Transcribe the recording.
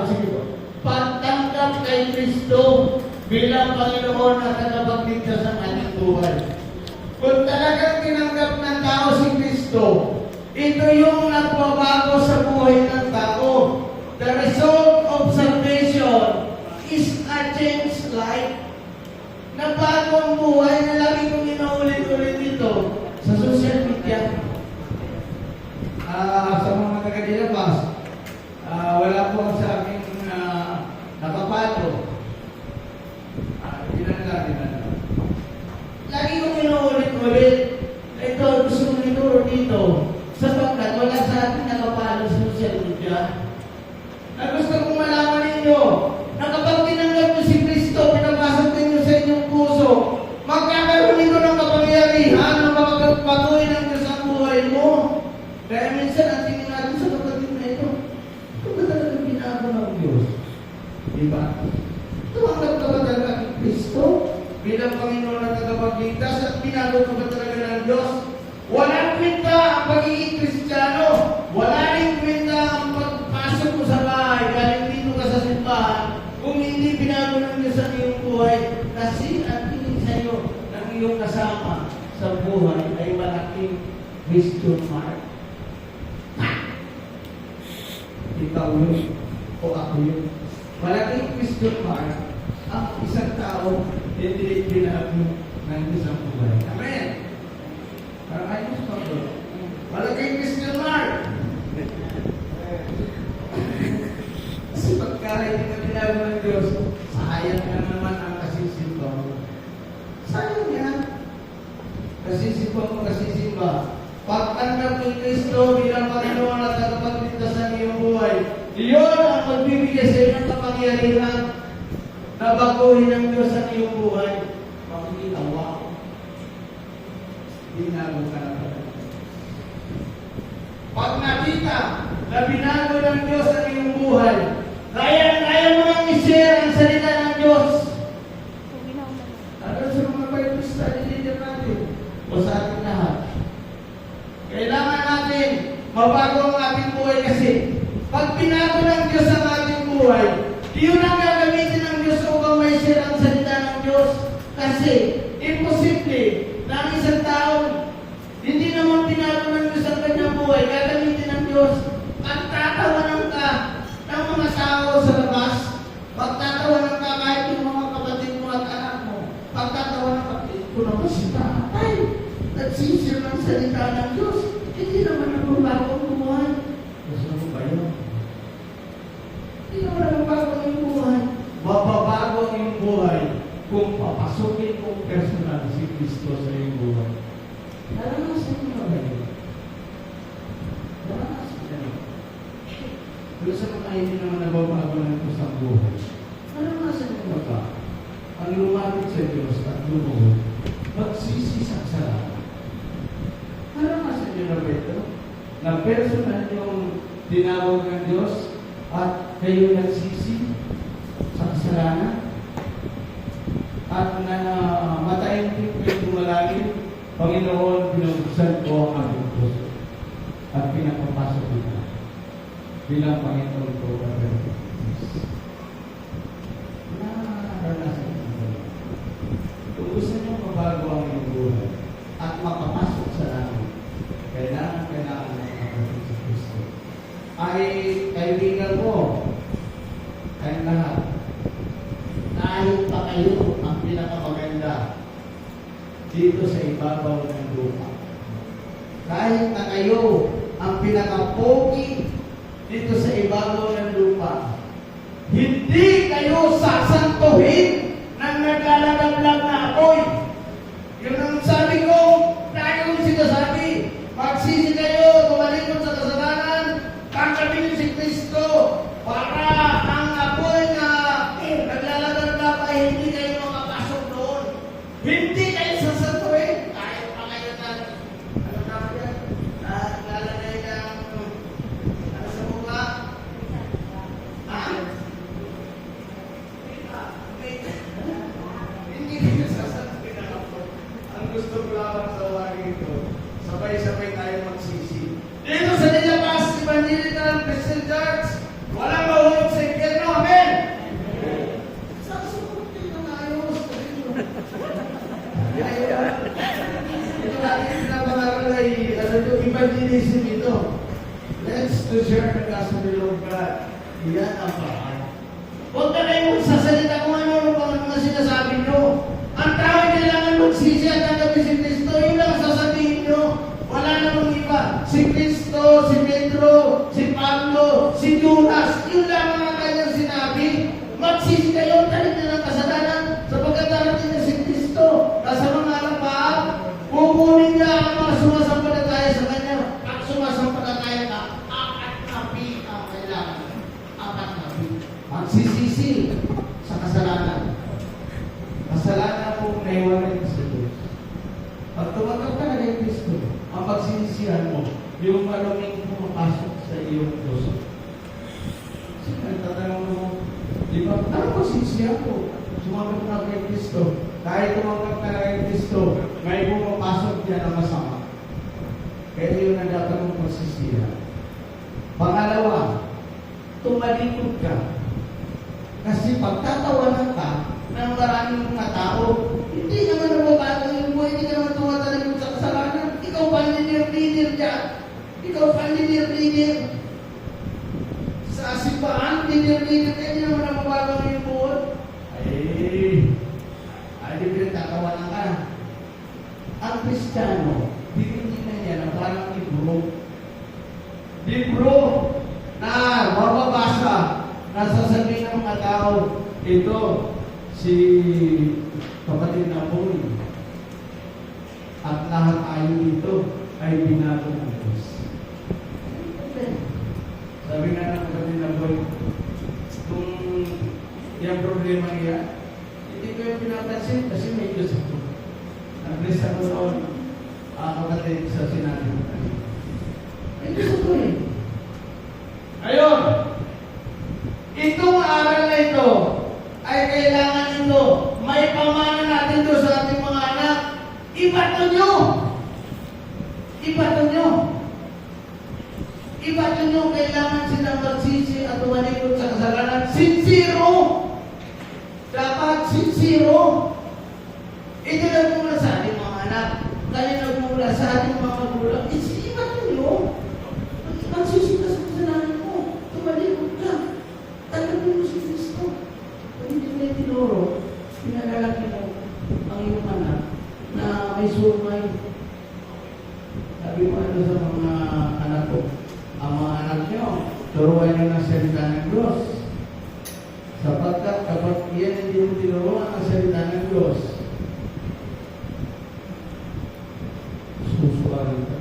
sige po. Pagtanggap kay Kristo bilang Panginoon at tagapagligtas ng ating buhay. Kung talagang tinanggap ng tao si Kristo, ito yung nagbabago sa buhay ng tao. The result of salvation is a changed life. Nabago ang buhay na lagi kong inaulit-ulit dito sa social media. Sa mga taga-dilabas, wala po sa aking nakapato. Dinan. Lagi kong inuulit-ulit. Ito, gusto kong ituro dito. Sapagkat wala sa ating nakapalo sa social media. Na gusto kong malaman ninyo, na kapag tinanggap nyo si Kristo, pinapasok ninyo sa inyong puso, magkakaroon nito ng kapangyarihan na makapagpatuloy ng Diyos ang buhay mo. Kaya minsan, ang tingin natin sa kapatid na ito, ito ba talaga binago ng Diyos? Diba? Tumanggap ka ba talaga kay Kristo bilang Panginoon at tagapagligtas at binago ka ba talaga ng Diyos? Walang kwenta ang pagiging Kristiyano. Wala rin kwenta ang pagpasok mo sa bahay galing dito ka sa simbahan kung hindi binago ng Diyos ang iyong buhay. Kasi ang tingin sa iyo ng iyong kasama sa buhay ay malaking Christian mark. Ikaw yun o ako yun. Malaking Christian mark ang isang tao hindi binago ng Diyos ang buhay. Amen! Parang ayos pa bro. Malaking Christian mark! Kasi pagka hindi ka binago ng Diyos, sayang ka naman ang kasisimba mo. Sayang yan. Kasisimba. Pagtanggap ni Kristo bilang Panginoon at tagapagligtas ng iyong buhay, iyon ang magbibigay sa iyong kapangyarihan na baguhin ng Diyos ang iyong buhay. Makikita, wow. Binago ka na pala. Pag nakita na binago ng Diyos ang iyong buhay, kaya mo nang i-share ang salita ng Diyos. Ano sa mga Bible study leader natin? O sa ating lahat? Kailangan natin mabago ang ating buhay kasi pag binago ng Diyos ang ating buhay, yun ang gagamitin ng Diyos upang may share ang salita ng Diyos. Kasi imposible na ang isang taong hindi naman binago ng Diyos ang kanyang buhay, gagamitin ng Diyos. Pagtatawanan ka ng mga tao sa labas, pagtatawanan ka kahit yung mga kapatid mo at anak mo, pagtatawanan ka, ito naman si tatay, nagsisir ng salita ng Diyos, hindi naman nagbabago ang buhay. Gusto mo ba yun? Hindi naman nagbabago ang buhay. Mababago ang iyong buhay kung papasukin mong personal si Kristo sa iyong buhay. Naranasan mo na ba yun? Naranasan mo na. Pero sa mga hindi naman nababago ng Diyos ang buhay, naranasan mo na ba? Ang lumapit sa Diyos at lumuhod, magsisisak sa lahat. Naranasan niyo na ba ito? Na personal yung tinawag ng Diyos at kayo nagsisi sa kasalanan at na matayin din kayo tumalangin, Panginoon, binubuksan ko ang aking puso at pinapapasok kita bilang Panginoon ko at naranasan niyo. Kung gusto niyo mabago ang iyong buhay at makapasok sa langit, kailangan ng kapatid sa Kristo. Ay kaibigan mo, kayong lahat, kahit pa kayo ang pinakamaganda dito sa ibabaw ng lupa. Kahit na kayo ang pinakapogi dito sa ibabaw ng lupa, hindi kayo sasantuhin ng naglalagablag na apoy. Yun ang sabi ko, lagi kong sinasabi, magsisi kayo, tumalikod sa kasalanan, tanggapin si Kristo para ang apoy na naglalagablag ay hindi kayo makapasok doon. Hindi kayo sasantuhin. Kahit pa kayo na, ano naman yan, naglalagay ng, ano sa mukha? Hindi kayo sasantuhin ang apoy. Ang gusto ko lang sa wari ito, sabay-sabay tayo magsisi. Dito sa Nilabas Evangelical Christian Church, the gospel of God. Yan ang paraan. Huwag na kayo magsasalita kung ano pang mga sinasabi nyo. Ang tao ay kailangan magsisi at tanggapin si Kristo. Yun lang sasabihin nyo. Wala namang iba. Si Kristo, si Pedro, si Pablo, si Judas. Yun lang ang kanyang sinabi. Magsisi kayo, talit na ng kasalanan sapagkat darating na si Kristo. Nasa mga harapan, kukunin niya ang mga sumasampalataya sa kanya. At sumasampalataya ka, apat na pi ang kailangan. Apat na pi. Magsisisi sa kasalanan. Kasalanan mo naiwanan sa Diyos. Pag tumagal ka na kay Kristo, ang pagsisisihan mo, yung maluming pumapasok sa iyong puso. Sige, tatanong mo, di ba, ano pagsisisihan ko? Sumagal ka na kay Kristo. Kahit tumagal ka na kay Kristo, may pumapasok diyan na masama. Kaya yun ang dapat mong pagsisisihan. Pangalawa, tumalikod ka. Kasi pagtatawanan ka ng maraming mga tao, hindi naman nababago yung buhay, hindi naman tumatalikod sa kasalanan. Ikaw pa leader dyan. Ikaw pa leader. Sa simbahan, leader, hindi naman nababago yung buhay. Ay, di pinagtatawanan ka. Ang Kristiyano, tinitingnan niya na parang libro na mababasa, nasasabihin ng mga tao, ito, si kapatid na Boy. At lahat tayo dito ay binago ng Diyos. Sabi nga ng kapatid na Boy, kung yung problema niya, hindi ko yung pinapansin kasi may Diyos ako. Nag-bless ako noon, kapatid sa sinabi mo tayo. May Diyos ako eh. Ayun! Itong aral na ito ay kailangan ito. May pamana natin ito sa ating mga anak. Ibato nyo! Ibato nyo! Ibato nyo, kailangan silang magsisi at tumalikod sa kasalanan. Sincero! Dapat sincero! Ito nagmula sa ating mga anak. Kaya nagmula sa ating mga magulang. Ibato nyo! Magsisi ka sa kasalanan mo. Tumalikod ka. Tanggapin mo si Kristo. Kung hindi mo yung tinuro, pinalalaki mo ang iyong anak na may sumay. Sabi mo ano sa mga anak ko, ang mga anak nyo, turuan nyo ng salita ng Diyos. Sapagkat kapag iyan hindi mo tinuruan ang salita ng Diyos, susuwarin ka.